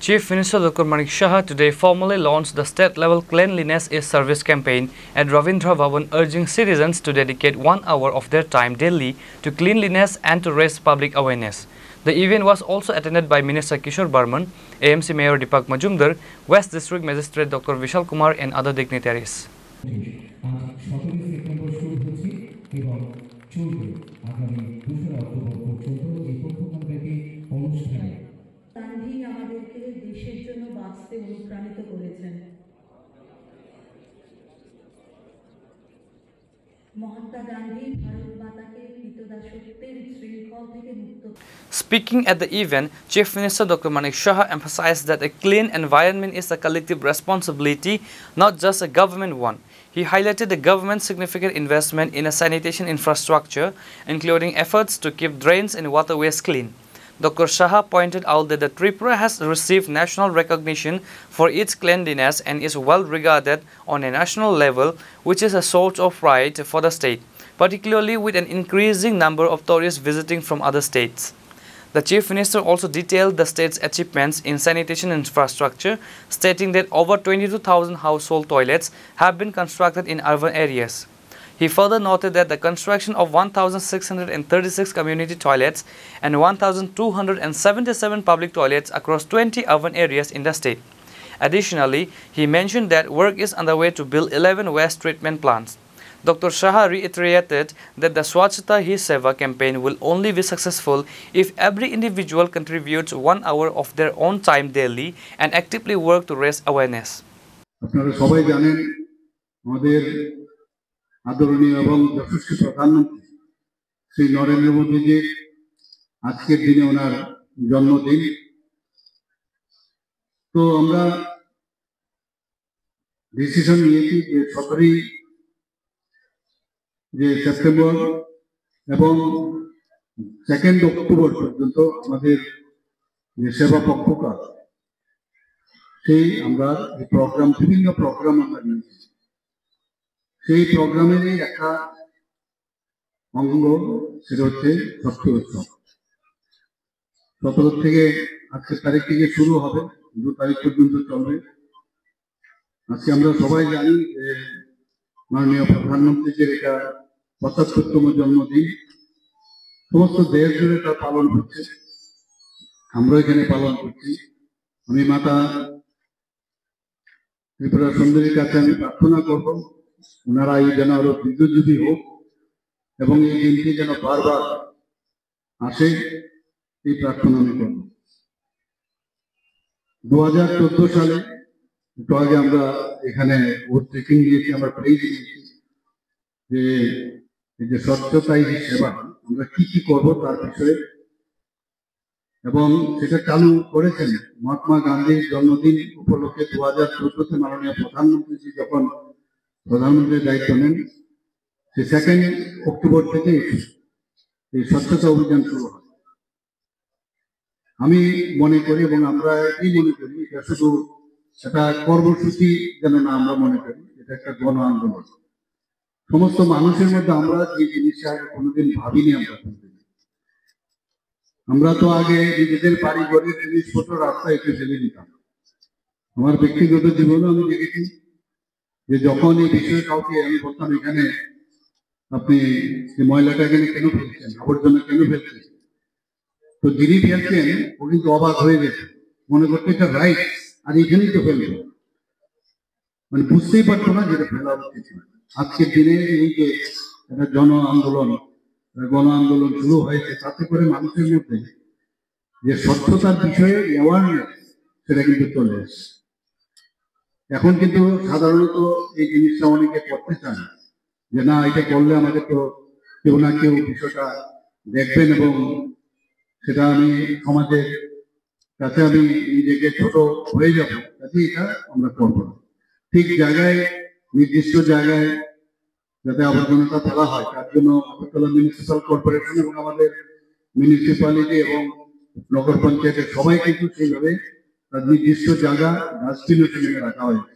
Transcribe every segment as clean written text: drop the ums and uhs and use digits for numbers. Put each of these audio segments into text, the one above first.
Chief Minister Dr. Manik Shah today formally launched the state-level Cleanliness is Service campaign at Ravindra Bhavan, urging citizens to dedicate 1 hour of their time daily to cleanliness and to raise public awareness. The event was also attended by Minister Kishore Barman, AMC Mayor Deepak Majumdar, West District Magistrate Dr. Vishal Kumar and other dignitaries. Speaking at the event, Chief Minister Dr. Manik Shah emphasized that a clean environment is a collective responsibility, not just a government one. He highlighted the government's significant investment in a sanitation infrastructure, including efforts to keep drains and waterways clean. Dr. Shah pointed out that the Tripura has received national recognition for its cleanliness and is well regarded on a national level, which is a source of pride for the state, particularly with an increasing number of tourists visiting from other states. The Chief Minister also detailed the state's achievements in sanitation infrastructure, stating that over 22,000 household toilets have been constructed in urban areas. He further noted that the construction of 1,636 community toilets and 1,277 public toilets across 20 urban areas in the state. Additionally, he mentioned that work is underway to build 11 waste treatment plants. Dr. Shah reiterated that the Swachhata Hi Seva campaign will only be successful if every individual contributes 1 hour of their own time daily and actively work to raise awareness. আদরণীয় এবং যশস্বী প্রধানমন্ত্রী শ্রী নরেন্দ্র মোদীজির আজকের দিনে ওনার জন্মদিন। তো আমরা decision নিয়েছি যে 17 সেপ্টেম্বর এবং 2 অক্টোবর পর্যন্ত আমাদের যে সেবা পক্ষকার সেই আমরা প্রোগ্রাম বিভিন্ন প্রোগ্রাম আমরা নিয়েছি। সেই প্রোগ্রামেরই একটা অঙ্গ সেটা হচ্ছে স্বচ্ছ উৎসব। 17 থেকে আজকের তারিখ থেকে শুরু হবে, 2 তারিখ পর্যন্ত চলবে। আজকে আমরা সবাই জানি যে মাননীয় প্রধানমন্ত্রীর এটা 75তম জন্মদিন। সমস্ত দেশ জুড়ে তা পালন হচ্ছে, আমরা এখানে পালন করছি। আমি মাতা ত্রিপুরা সুন্দরীর কাছে আমি প্রার্থনা করব ওনারা এই যেন আরো দীর্ঘজীবী হোক এবং এই দিনটি যেন বারবার আসে, এই প্রার্থনা আমি করব। 2014 সালে একটু আগে আমরা এখানে ভোট ট্রেকিং দিয়েছি, আমরা প্রেজ দিয়েছি যে এই যে স্বচ্ছতাই সেবা আমরা কি কি করব তার বিষয়ে, এবং সেটা চালু করেছেন মহাত্মা গান্ধীর জন্মদিন উপলক্ষে। 2014-তে মাননীয় প্রধানমন্ত্রী যখন প্রধানমন্ত্রীর দায়িত্ব নেন, সে 2 অক্টোবর থেকে এই স্বচ্ছতা অভিযান শুরু হয়। আমি মনে করি এবং আমরা এই মনে করি এটা শুধু একটা কর্মসূচি যেন না আমরা মনে করি, এটা একটা গণ আন্দোলন। সমস্ত মানুষের মধ্যে আমরা যে জিনিসটা কোনোদিন ভাবিনি, আমরা তো আগে নিজেদের বাড়ি ঘরের জিনিসপত্র রাস্তায় এসে ফেলে দিতাম। আমার ব্যক্তিগত জীবনে আমি দেখেছি যে যখন এই বিষয়ে কাউকে আমি বলতাম এখানে আপনি ময়লাটা এখানে কেন ফেলছেন, আবর্জনা কেন ফেলছেন, তো যিনি ফেলছেন ও কিন্তু অবাক হয়ে গেছে, মনে করতে এটা রাইট আর এখানেই তো ফেলবে, মানে বুঝতেই পারতো না যেটা ফেলা উচিত। আজকের দিনে এই যে একটা গণ আন্দোলন শুরু হয়েছে, তাতে করে মানুষের মধ্যে যে স্বচ্ছতার বিষয়ে অ্যাওয়ারনেস সেটা কিন্তু চলে এসেছে। এখন কিন্তু সাধারণত এই জিনিসটা অনেকে করতে চান না, যে না এটা করলে আমাকে তো কেউ না কেউ বিষয়টা দেখবেন এবং সেটা আমি সমাজের কাছে আমি নিজেকে ছোট হয়ে যাব, তাতে এটা আমরা করবো না। ঠিক জায়গায় নির্দিষ্ট জায়গায় যাতে আবর্জনাটা ফেলা হয় তার জন্য আগরতলা মিউনিসিপাল কর্পোরেশন এবং আমাদের মিউনিসিপ্যালিটি এবং নগর পঞ্চায়েতের সবাই কিন্তু সেইভাবে তার নির্দিষ্ট জায়গা ডাস্টবিনে ফেলে রাখা হয়েছে।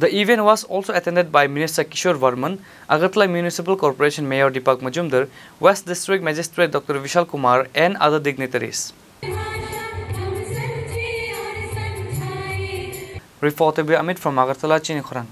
The event was also attended by Minister Kishore Varman, Agartala Municipal Corporation Mayor Deepak Majumdar, West District Magistrate Dr. Vishal Kumar, and other dignitaries. Reporter Amit from Agartala, Chini Khurang.